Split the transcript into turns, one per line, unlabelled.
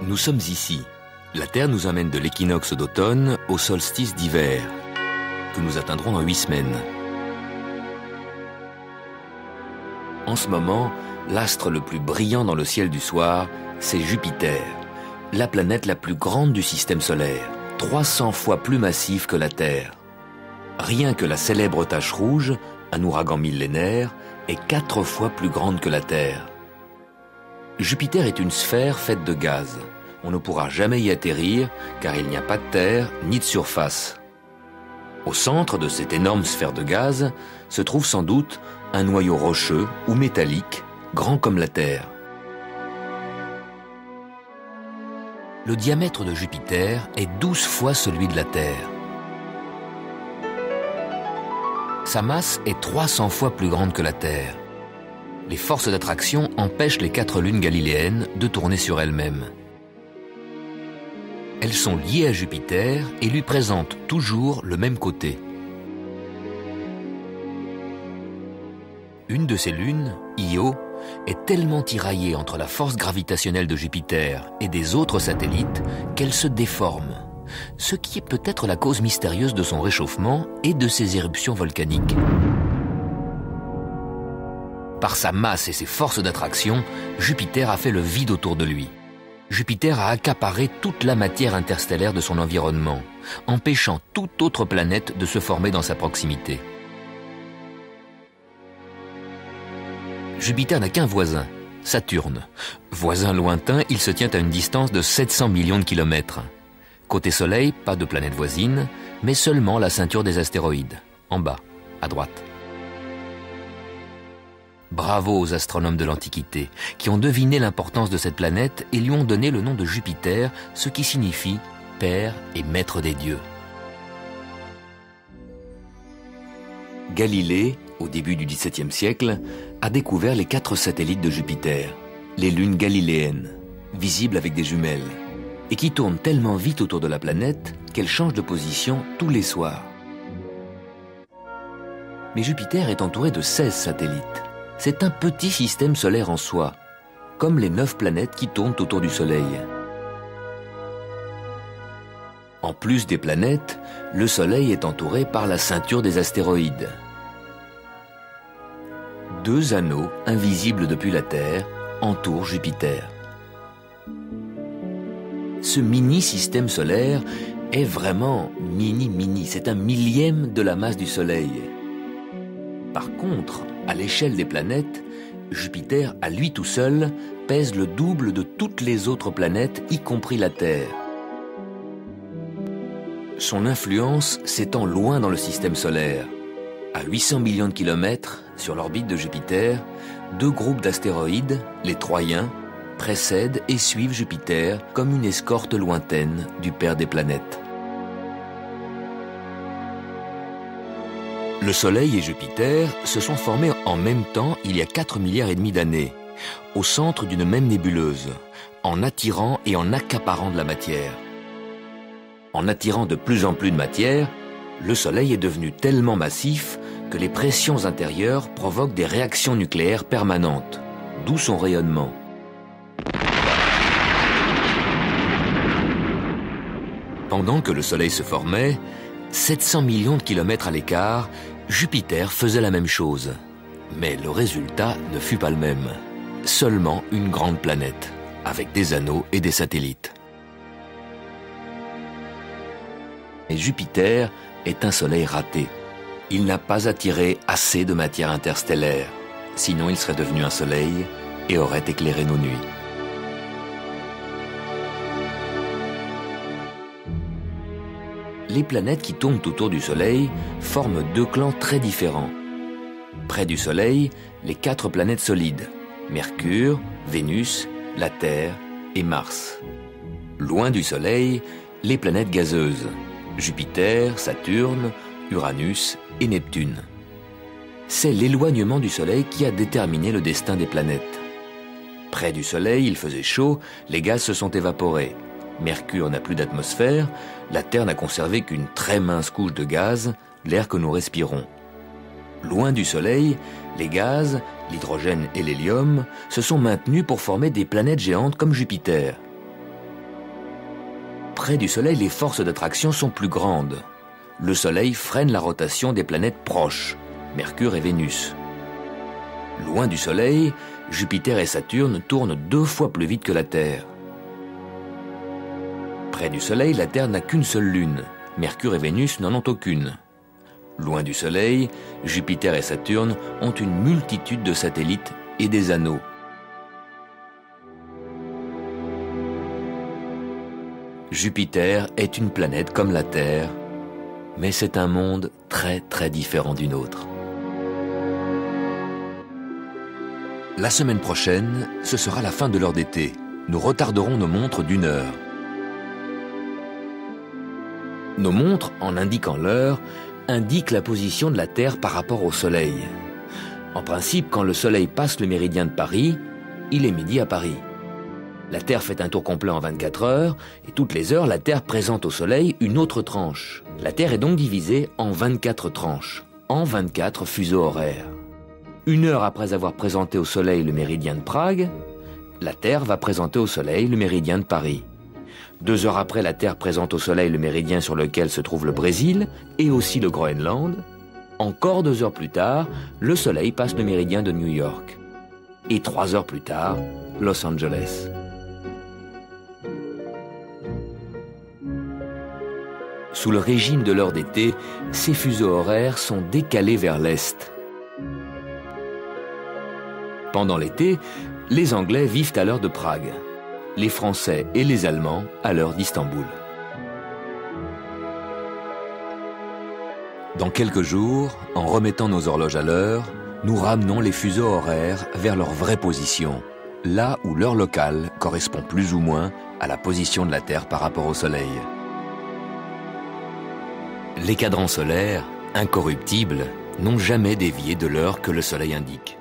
Nous sommes ici. La Terre nous amène de l'équinoxe d'automne au solstice d'hiver, que nous atteindrons dans 8 semaines. En ce moment, l'astre le plus brillant dans le ciel du soir, c'est Jupiter, la planète la plus grande du système solaire, 300 fois plus massive que la Terre. Rien que la célèbre tache rouge, un ouragan millénaire, est 4 fois plus grande que la Terre. Jupiter est une sphère faite de gaz. On ne pourra jamais y atterrir car il n'y a pas de terre ni de surface. Au centre de cette énorme sphère de gaz se trouve sans doute un noyau rocheux ou métallique, grand comme la Terre. Le diamètre de Jupiter est 12 fois celui de la Terre. Sa masse est 300 fois plus grande que la Terre. Les forces d'attraction empêchent les 4 lunes galiléennes de tourner sur elles-mêmes. Elles sont liées à Jupiter et lui présentent toujours le même côté. Une de ces lunes, Io, est tellement tiraillée entre la force gravitationnelle de Jupiter et des autres satellites qu'elle se déforme, ce qui est peut-être la cause mystérieuse de son réchauffement et de ses éruptions volcaniques. Par sa masse et ses forces d'attraction, Jupiter a fait le vide autour de lui. Jupiter a accaparé toute la matière interstellaire de son environnement, empêchant toute autre planète de se former dans sa proximité. Jupiter n'a qu'un voisin, Saturne. Voisin lointain, il se tient à une distance de 700 millions de kilomètres. Côté Soleil, pas de planète voisine, mais seulement la ceinture des astéroïdes, en bas, à droite. Bravo aux astronomes de l'Antiquité, qui ont deviné l'importance de cette planète et lui ont donné le nom de Jupiter, ce qui signifie « Père et Maître des dieux ». Galilée, au début du XVIIe siècle, a découvert les 4 satellites de Jupiter, les lunes galiléennes, visibles avec des jumelles, et qui tournent tellement vite autour de la planète qu'elles changent de position tous les soirs. Mais Jupiter est entouré de 16 satellites. C'est un petit système solaire en soi, comme les 9 planètes qui tournent autour du Soleil. En plus des planètes, le Soleil est entouré par la ceinture des astéroïdes. 2 anneaux, invisibles depuis la Terre, entourent Jupiter. Ce mini-système solaire est vraiment mini-mini, c'est un millième de la masse du Soleil. Par contre, à l'échelle des planètes, Jupiter, à lui tout seul, pèse le double de toutes les autres planètes, y compris la Terre. Son influence s'étend loin dans le système solaire. À 800 millions de kilomètres, sur l'orbite de Jupiter, 2 groupes d'astéroïdes, les Troyens, précèdent et suivent Jupiter comme une escorte lointaine du père des planètes. Le Soleil et Jupiter se sont formés en même temps il y a 4,5 milliards d'années, au centre d'une même nébuleuse, en attirant et en accaparant de la matière. En attirant de plus en plus de matière, le Soleil est devenu tellement massif que les pressions intérieures provoquent des réactions nucléaires permanentes, d'où son rayonnement. Pendant que le Soleil se formait, 700 millions de kilomètres à l'écart, Jupiter faisait la même chose. Mais le résultat ne fut pas le même. Seulement une grande planète, avec des anneaux et des satellites. Mais Jupiter est un Soleil raté. Il n'a pas attiré assez de matière interstellaire. Sinon, il serait devenu un Soleil et aurait éclairé nos nuits. Les planètes qui tournent autour du Soleil forment 2 clans très différents. Près du Soleil, les 4 planètes solides, Mercure, Vénus, la Terre et Mars. Loin du Soleil, les planètes gazeuses, Jupiter, Saturne, Uranus et Neptune. C'est l'éloignement du Soleil qui a déterminé le destin des planètes. Près du Soleil, il faisait chaud, les gaz se sont évaporés. Mercure n'a plus d'atmosphère, la Terre n'a conservé qu'une très mince couche de gaz, l'air que nous respirons. Loin du Soleil, les gaz, l'hydrogène et l'hélium, se sont maintenus pour former des planètes géantes comme Jupiter. Près du Soleil, les forces d'attraction sont plus grandes. Le Soleil freine la rotation des planètes proches, Mercure et Vénus. Loin du Soleil, Jupiter et Saturne tournent 2 fois plus vite que la Terre. Près du Soleil, la Terre n'a qu'une seule lune. Mercure et Vénus n'en ont aucune. Loin du Soleil, Jupiter et Saturne ont une multitude de satellites et des anneaux. Jupiter est une planète comme la Terre, mais c'est un monde très très différent du nôtre. La semaine prochaine, ce sera la fin de l'heure d'été. Nous retarderons nos montres d'1 heure. Nos montres, en indiquant l'heure, indiquent la position de la Terre par rapport au Soleil. En principe, quand le Soleil passe le méridien de Paris, il est midi à Paris. La Terre fait un tour complet en 24 heures, et toutes les heures, la Terre présente au Soleil une autre tranche. La Terre est donc divisée en 24 tranches, en 24 fuseaux horaires. 1 heure après avoir présenté au Soleil le méridien de Prague, la Terre va présenter au Soleil le méridien de Paris. 2 heures après, la Terre présente au Soleil le méridien sur lequel se trouve le Brésil et aussi le Groenland. Encore 2 heures plus tard, le Soleil passe le méridien de New York. Et 3 heures plus tard, Los Angeles. Sous le régime de l'heure d'été, ces fuseaux horaires sont décalés vers l'est. Pendant l'été, les Anglais vivent à l'heure de Prague, les Français et les Allemands à l'heure d'Istanbul. Dans quelques jours, en remettant nos horloges à l'heure, nous ramenons les fuseaux horaires vers leur vraie position, là où l'heure locale correspond plus ou moins à la position de la Terre par rapport au Soleil. Les cadrans solaires, incorruptibles, n'ont jamais dévié de l'heure que le Soleil indique.